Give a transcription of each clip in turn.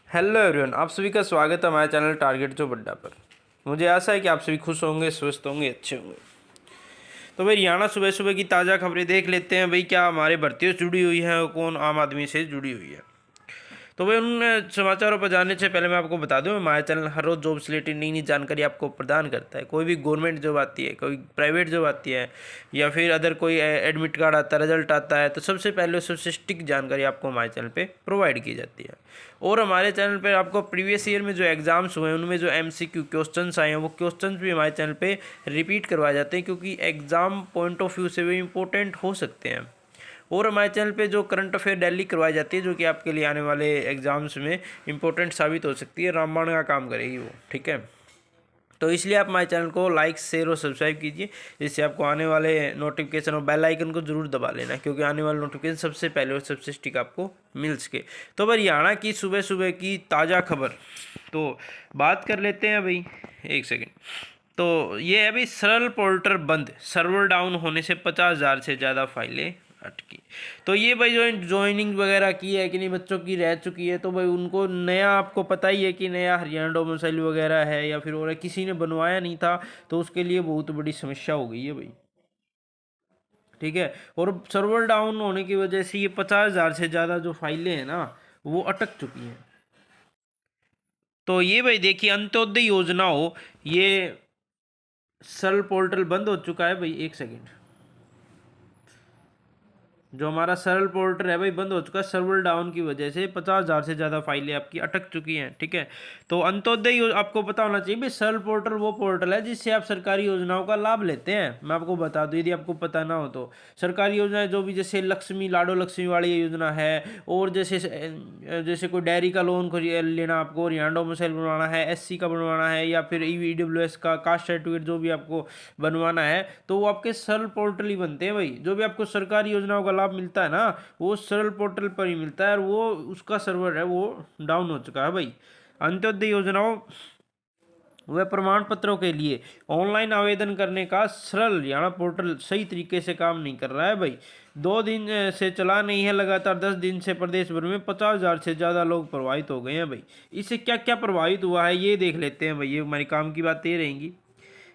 Hello everyone, आप सभी का स्वागत है हमारे चैनल टारगेट जो बड्डा पर। मुझे आशा है कि आप सभी खुश होंगे, स्वस्थ होंगे, अच्छे होंगे। तो भाई हरियाणा सुबह सुबह की ताज़ा खबरें देख लेते हैं। भाई क्या हमारे भर्तियों से जुड़ी हुई है और कौन आम आदमी से जुड़ी हुई है। तो भाई उन समाचारों पर जानने से पहले मैं आपको बता दूं, हमारा चैनल हर रोज़ जॉब से रिलेटेड नई नई जानकारी आपको प्रदान करता है। कोई भी गवर्नमेंट जॉब आती है, कोई प्राइवेट जॉब आती है, या फिर अदर कोई एडमिट कार्ड आता है, रिजल्ट आता है, तो सबसे पहले सबसे स्टिक जानकारी आपको हमारे चैनल पे प्रोवाइड की जाती है। और हमारे चैनल पर आपको प्रीवियस ईयर में जो एग्ज़ाम्स हुए हैं उनमें जो MCQ क्वेश्चंस आए हैं वो क्वेश्चंस भी हमारे चैनल पे रिपीट करवाए जाते हैं, क्योंकि एग्ज़ाम पॉइंट ऑफ व्यू से भी इम्पोर्टेंट हो सकते हैं। और हमारे चैनल पे जो करंट अफेयर डेली करवाई जाती है, जो कि आपके लिए आने वाले एग्जाम्स में इंपॉर्टेंट साबित हो सकती है, रामबाण का काम करेगी वो। ठीक है, तो इसलिए आप हमारे चैनल को लाइक, शेयर और सब्सक्राइब कीजिए, जिससे आपको आने वाले नोटिफिकेशन और बेल आइकन को जरूर दबा लेना, क्योंकि आने वाले नोटिफिकेशन सबसे पहले और सबसे स्टिक आपको मिल सके। तो भाई हरियाणा की सुबह सुबह की ताज़ा खबर तो बात कर लेते हैं भाई। एक सेकेंड। तो ये है भाई, सरल पोर्टल बंद, सर्वर डाउन होने से 50,000 से ज़्यादा फाइलें अटकी। तो ये भाई जो ज्वाइनिंग वगैरह की है कि नहीं, बच्चों की रह चुकी है, तो भाई उनको नया, आपको पता ही है कि नया हरियाणा डोमिसाइल वगैरह है या फिर और किसी ने बनवाया नहीं था, तो उसके लिए बहुत बड़ी समस्या हो गई है भाई। ठीक है, और सर्वर डाउन होने की वजह से ये 50,000 से ज़्यादा जो फाइलें हैं ना, वो अटक चुकी हैं। तो ये भाई देखिए, अंत्योदय योजना हो, ये सरल पोर्टल बंद हो चुका है भाई। एक सेकेंड। जो हमारा सरल पोर्टल है भाई बंद हो चुका है सर्वर डाउन की वजह से। 50,000 से ज़्यादा फाइलें आपकी अटक चुकी हैं। ठीक है, तो अंत्योदय आपको पता होना चाहिए भाई, सरल पोर्टल वो पोर्टल है जिससे आप सरकारी योजनाओं का लाभ लेते हैं। मैं आपको बता दूं, यदि आपको पता ना हो तो सरकारी योजनाएं जो भी, जैसे लक्ष्मी लाडो लक्ष्मी वाली योजना है, और जैसे जैसे कोई डेयरी का लोन को लेना, आपको हरियाणा डोमिसाइल बनवाना है, SC का बनवाना है, या फिर EWS का कास्ट सर्टिफिकेट जो भी आपको बनवाना है, तो वो आपके सरल पोर्टल ही बनते हैं भाई। जो भी आपको सरकारी योजनाओं का लाभ मिलता है ना, वो सरल पोर्टल पर ही मिलता है, और वो उसका सर्वर है वो डाउन हो चुका है भाई। अंत्योदय योजनाओं व प्रमाण पत्रों के लिए ऑनलाइन आवेदन करने का सरल हरियाणा पोर्टल सही तरीके से काम नहीं कर रहा है भाई। 2 दिन से चला नहीं है, लगातार 10 दिन से प्रदेश भर में 50,000 से ज़्यादा लोग प्रभावित हो गए हैं भाई। इससे क्या क्या प्रभावित हुआ है ये देख लेते हैं भाई। ये हमारी काम की बात ये रहेंगी।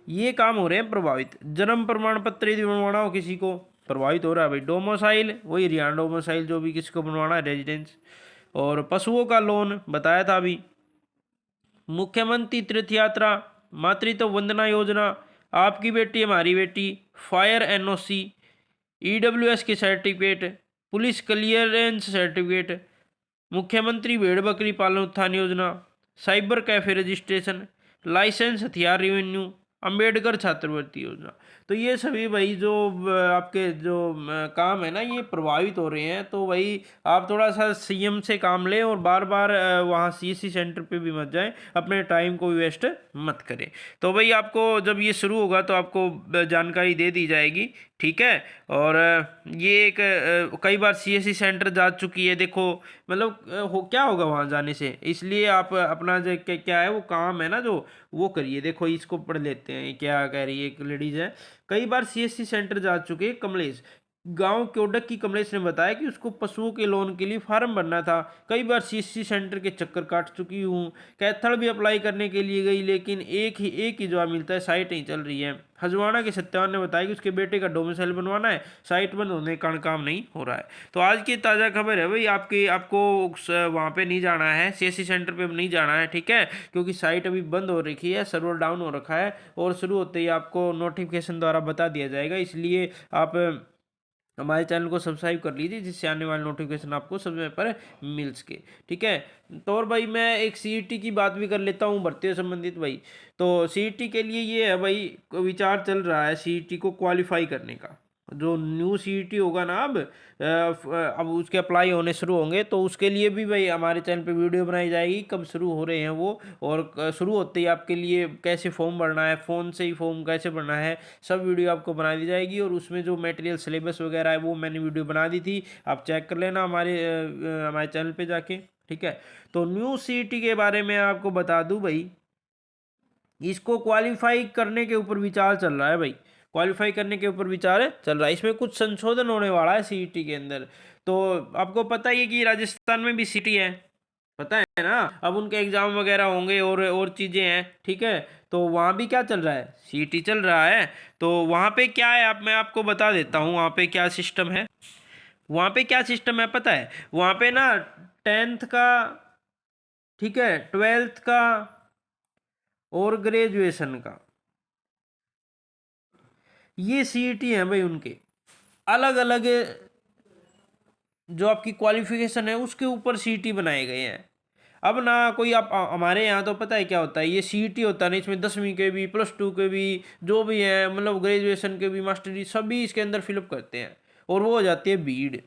ये काम हो रहे हैं प्रभावित। जन्म प्रमाण पत्र यदि बनवाना हो किसी को, प्रभावित हो रहा है भाई। डोमोसाइल, वही हरियाणा डोमोसाइल जो भी किसी को बनवाना है, रेजिडेंस। और पशुओं का लोन बताया था अभी। मुख्यमंत्री तीर्थ यात्रा, मातृत्व वंदना योजना, आपकी बेटी हमारी बेटी, फायर NOC, EWS की सर्टिफिकेट, पुलिस क्लियरेंस सर्टिफिकेट, मुख्यमंत्री भेड़ बकरी पालन Utthan Yojana, cyber cafe registration, licence हथियार रेवेन्यू, अंबेडकर छात्रवृत्ति योजना। तो ये सभी भाई जो आपके जो काम है ना, ये प्रभावित हो रहे हैं। तो भाई आप थोड़ा सा CM से काम लें, और बार बार वहाँ CSC सेंटर पे भी मत जाएं, अपने टाइम को भी वेस्ट मत करें। तो भाई आपको जब ये शुरू होगा तो आपको जानकारी दे दी जाएगी। ठीक है, और ये एक कई बार CSC सेंटर जा चुकी है, देखो मतलब क्या होगा वहाँ जाने से। इसलिए आप अपना जो क्या है वो काम है ना, जो वो करिए। देखो इसको पढ़ लेते हैं, क्या कह रही है एक लेडीज है। कई बार CSC सेंटर जा चुके हैं कमलेश, गांव क्योडक की कमलेश ने बताया कि उसको पशुओं के लोन के लिए फार्म भरना था। कई बार CSC सेंटर के चक्कर काट चुकी हूँ। कैथल भी अप्लाई करने के लिए गई, लेकिन एक ही जवाब मिलता है, साइट नहीं चल रही है। हजवाना के सत्यावान ने बताया कि उसके बेटे का डोमिसाइल बनवाना है, साइट बंद होने के कारण काम नहीं हो रहा है। तो आज की ताज़ा खबर है भाई, आपको वहाँ पे नहीं जाना है, CSC सेंटर पे नहीं जाना है। ठीक है, क्योंकि साइट अभी बंद हो रखी है, सर्वर डाउन हो रखा है, और शुरू होते ही आपको नोटिफिकेशन द्वारा बता दिया जाएगा। इसलिए आप हमारे चैनल को सब्सक्राइब कर लीजिए, जिससे आने वाले नोटिफिकेशन आपको समय पर मिल सके। ठीक है, तो और भाई मैं एक CET की बात भी कर लेता हूँ, भर्तियों संबंधित भाई। तो CET के लिए ये है भाई, विचार चल रहा है CET को क्वालिफाई करने का। जो न्यू CET होगा ना, अब उसके अप्लाई होने शुरू होंगे, तो उसके लिए भी भाई हमारे चैनल पे वीडियो बनाई जाएगी, कब शुरू हो रहे हैं वो, और शुरू होते ही आपके लिए कैसे फॉर्म भरना है, फ़ोन से ही फॉर्म कैसे भरना है, सब वीडियो आपको बना दी जाएगी। और उसमें जो मटेरियल सिलेबस वगैरह है वो मैंने वीडियो बना दी थी, आप चेक कर लेना हमारे चैनल पे जाके। ठीक है, तो न्यू CET के बारे में आपको बता दूं भाई, इसको क्वालिफाई करने के ऊपर विचार चल रहा है भाई। क्वालिफाई करने के ऊपर विचार चल रहा है, इसमें कुछ संशोधन होने वाला है CET के अंदर। तो आपको पता ही है कि राजस्थान में भी सिटी है, पता है ना। अब उनके एग्जाम वगैरह होंगे और चीजें हैं, ठीक है। तो वहाँ भी क्या चल रहा है, सीईटी चल रहा है। तो वहाँ पे क्या है, आप मैं आपको बता देता हूँ वहाँ पे क्या सिस्टम है। वहाँ पे क्या सिस्टम है पता है, वहाँ पे ना 10th का, ठीक है, 12th का और ग्रेजुएशन का, ये सीईटी है भाई उनके, अलग अलग जो आपकी क्वालिफिकेशन है उसके ऊपर सीईटी बनाए गए हैं। अब ना कोई आप हमारे यहाँ तो पता है क्या होता है, ये सीईटी होता है ना, इसमें 10वीं के भी, +2 के भी, जो भी है मतलब ग्रेजुएशन के भी, मास्टरी सभी इसके अंदर फिलअप करते हैं, और वो हो जाती है भीड़,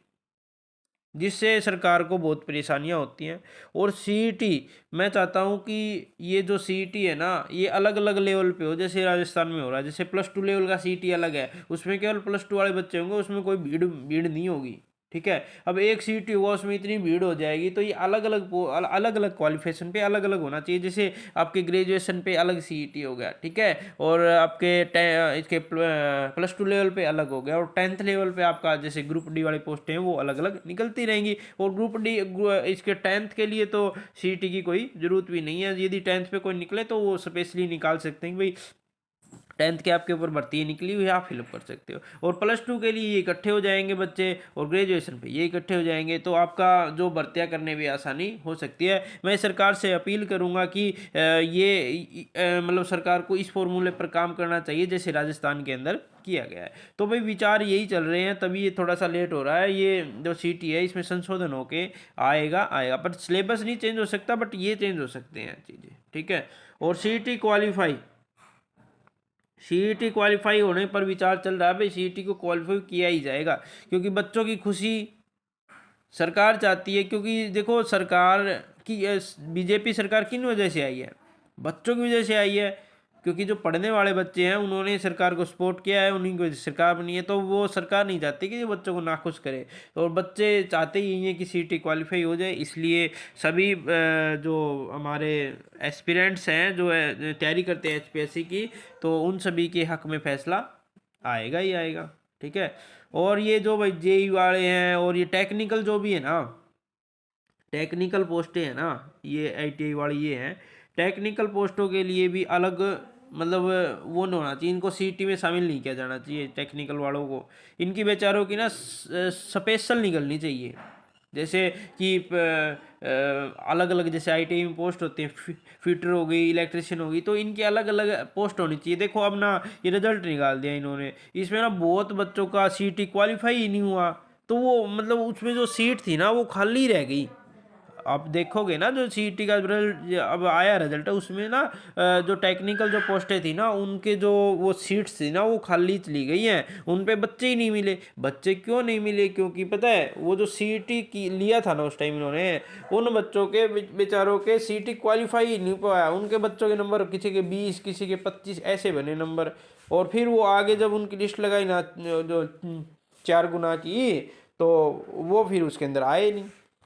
जिससे सरकार को बहुत परेशानियां होती हैं। और सीईटी, मैं चाहता हूं कि ये जो सीईटी है ना, ये अलग अलग लेवल पे हो, जैसे राजस्थान में हो रहा है, जैसे +2 लेवल का सीईटी अलग है, उसमें केवल +2 वाले बच्चे होंगे, उसमें कोई भीड़ भीड़ नहीं होगी, ठीक है। अब एक सीईटी हुआ उसमें इतनी भीड़ हो जाएगी, तो ये अलग अलग अलग अलग क्वालिफिकेशन पे अलग अलग होना चाहिए। जैसे आपके ग्रेजुएशन पे अलग सीईटी हो गया, ठीक है, और आपके इसके +2 लेवल पे अलग हो गया, और 10th लेवल पे आपका जैसे ग्रुप डी वाली पोस्टें हैं वो अलग अलग निकलती रहेंगी। और ग्रुप डी इसके 10th के लिए तो सीईटी की कोई ज़रूरत भी नहीं है, यदि 10th पे कोई निकले तो वो स्पेशली निकाल सकते हैं कि भाई 10th के आपके ऊपर भर्ती निकली हुई है, आप फिलअप कर सकते हो। और +2 के लिए ये इकट्ठे हो जाएंगे बच्चे, और ग्रेजुएशन पे ये इकट्ठे हो जाएंगे, तो आपका जो भर्तियां करने में आसानी हो सकती है। मैं सरकार से अपील करूंगा कि मतलब सरकार को इस फॉर्मूले पर काम करना चाहिए जैसे राजस्थान के अंदर किया गया है। तो भाई विचार यही चल रहे हैं, तभी ये थोड़ा सा लेट हो रहा है। ये जो सीटी है इसमें संशोधन होके आएगा आएगा, पर सिलेबस नहीं चेंज हो सकता, बट ये चेंज हो सकते हैं चीज़ें, ठीक है। और सीटी क्वालिफाई, सीईटी क्वालिफाई होने पर विचार चल रहा है भाई, सीईटी को क्वालिफाई किया ही जाएगा, क्योंकि बच्चों की खुशी सरकार चाहती है। क्योंकि देखो सरकार की, बीजेपी सरकार किन वजह से आई है, बच्चों की वजह से आई है, क्योंकि जो पढ़ने वाले बच्चे हैं उन्होंने सरकार को सपोर्ट किया है, उन्हीं की वजह से सरकार बनी है। तो वो सरकार नहीं चाहती कि बच्चों को नाखुश करे, तो और बच्चे चाहते ही हैं कि सीईटी क्वालिफाई हो जाए। इसलिए सभी जो हमारे एस्पिरेंट्स हैं, जो तैयारी करते हैं एचपीएससी की, तो उन सभी के हक में फैसला आएगा ही आएगा, ठीक है। और ये जो भाई जेई वाले हैं, और ये टेक्निकल जो भी है ना, टेक्निकल पोस्टें हैं ना, ये आईटीआई वाली ये हैं, टेक्निकल पोस्टों के लिए भी अलग, मतलब वो नहीं होना चाहिए, इनको सीटी में शामिल नहीं किया जाना चाहिए टेक्निकल वालों को। इनकी बेचारों की ना स्पेशल निकलनी चाहिए, जैसे कि अलग अलग जैसे आईटीआई में पोस्ट होते हैं, फिटर हो गई, इलेक्ट्रिशियन होगी, तो इनकी अलग अलग पोस्ट होनी चाहिए। देखो अब ना ये रिजल्ट निकाल दिया इन्होंने, इसमें ना बहुत बच्चों का सीटी क्वालिफाई ही नहीं हुआ, तो वो मतलब उसमें जो सीट थी ना वो खाली रह गई। आप देखोगे ना जो सीईटी का रिजल्ट अब आया, रिजल्ट है उसमें ना जो टेक्निकल जो पोस्टें थी ना, उनके जो वो सीट्स थी ना वो खाली चली गई हैं, उन पे बच्चे ही नहीं मिले। बच्चे क्यों नहीं मिले, क्योंकि पता है वो जो सीईटी की लिया था ना उस टाइम इन्होंने, उन बच्चों के बेचारों के सीईटी क्वालिफाई ही नहीं पाया, उनके बच्चों के नंबर किसी के 20 किसी के 25 ऐसे बने नंबर। और फिर वो आगे जब उनकी लिस्ट लगाई ना, जो 4 गुना की, तो वो फिर उसके अंदर आए नहीं,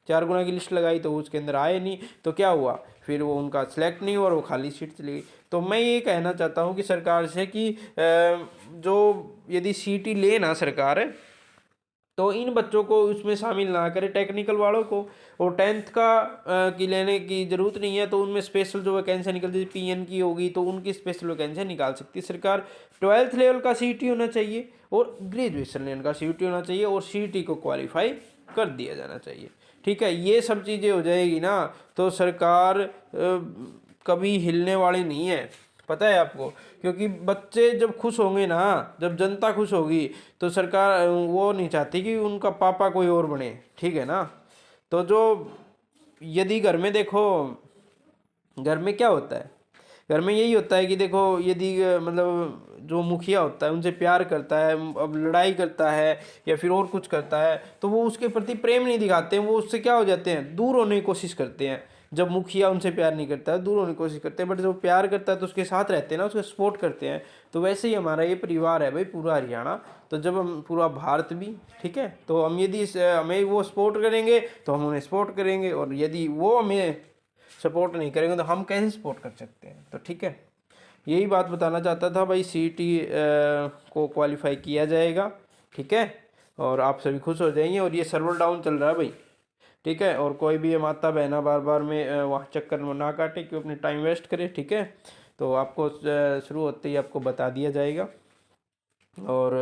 4 गुना की लिस्ट लगाई तो उसके अंदर आए नहीं, तो क्या हुआ, फिर वो उनका सिलेक्ट नहीं हुआ और वो खाली सीट चली गई। तो मैं ये कहना चाहता हूँ कि सरकार से कि जो यदि सीटी ले ना सरकार, तो इन बच्चों को उसमें शामिल ना करे, टेक्निकल वालों को। और 10th का की लेने की ज़रूरत नहीं है, तो उनमें स्पेशल जो वैकेंसी निकलती है पीएन की होगी, तो उनकी स्पेशल वैकेंसी निकाल सकती है सरकार। 12th लेवल का सीटी होना चाहिए, और ग्रेजुएशन लेवल का सीटी होना चाहिए, और सीटी को क्वालिफाई कर दिया जाना चाहिए, ठीक है। ये सब चीज़ें हो जाएगी ना, तो सरकार कभी हिलने वाली नहीं है, पता है आपको। क्योंकि बच्चे जब खुश होंगे ना, जब जनता खुश होगी, तो सरकार वो नहीं चाहती कि उनका पापा कोई और बने, ठीक है ना। तो जो यदि घर में देखो, घर में क्या होता है, घर में यही होता है कि देखो यदि मतलब जो मुखिया होता है उनसे प्यार करता है, अब लड़ाई करता है या फिर और कुछ करता है, तो वो उसके प्रति प्रेम नहीं दिखाते हैं, वो उससे क्या हो जाते हैं, दूर होने की कोशिश करते हैं। जब मुखिया उनसे प्यार नहीं करता है, दूर होने की कोशिश करते हैं, बट जब प्यार करता है तो उसके साथ रहते हैं ना, उसका सपोर्ट करते हैं। तो वैसे ही हमारा ये परिवार है भाई, पूरा हरियाणा, तो जब हम पूरा भारत भी, ठीक है, तो हम यदि हमें वो सपोर्ट करेंगे तो हम उन्हें सपोर्ट करेंगे, और यदि वो हमें सपोर्ट नहीं करेंगे तो हम कैसे सपोर्ट कर सकते हैं। तो ठीक है, यही बात बताना चाहता था भाई, सीईटी को क्वालिफाई किया जाएगा, ठीक है, और आप सभी खुश हो जाएंगे। और ये सर्वर डाउन चल रहा है भाई, ठीक है। और कोई भी माता बहना बार बार में वहाँ चक्कर में ना काटे, क्यों अपने टाइम वेस्ट करे, ठीक है। तो आपको शुरू होते ही आपको बता दिया जाएगा। और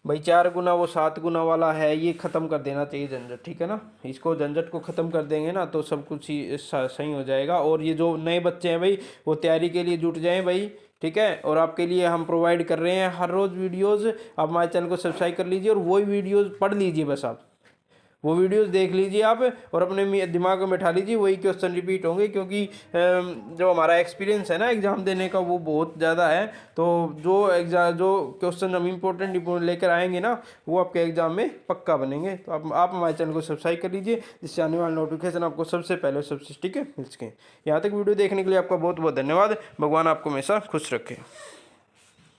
भाई 4 गुना वो 7 गुना वाला है, ये ख़त्म कर देना चाहिए झंझट, ठीक है ना। इसको झंझट को ख़त्म कर देंगे ना तो सब कुछ ही सही हो जाएगा। और ये जो नए बच्चे हैं भाई, वो तैयारी के लिए जुट जाएं भाई, ठीक है। और आपके लिए हम प्रोवाइड कर रहे हैं हर रोज़ वीडियोज़। आप हमारे चैनल को सब्सक्राइब कर लीजिए और वही वीडियोज़ पढ़ लीजिए, बस आप वो वीडियोस देख लीजिए आप, और अपने दिमाग में बैठा लीजिए, वही क्वेश्चन रिपीट होंगे। क्योंकि जो हमारा एक्सपीरियंस है ना एग्ज़ाम देने का, वो बहुत ज़्यादा है। तो जो क्वेश्चन हम इम्पोर्टेंट लेकर आएंगे ना, वो आपके एग्ज़ाम में पक्का बनेंगे। तो आप हमारे चैनल को सब्सक्राइब कर लीजिए, जिससे आने वाला नोटिफिकेशन आपको सबसे पहले सबसे, ठीक है, मिल सके। यहाँ तक वीडियो देखने के लिए आपका बहुत बहुत धन्यवाद। भगवान आपको हमेशा खुश रखे।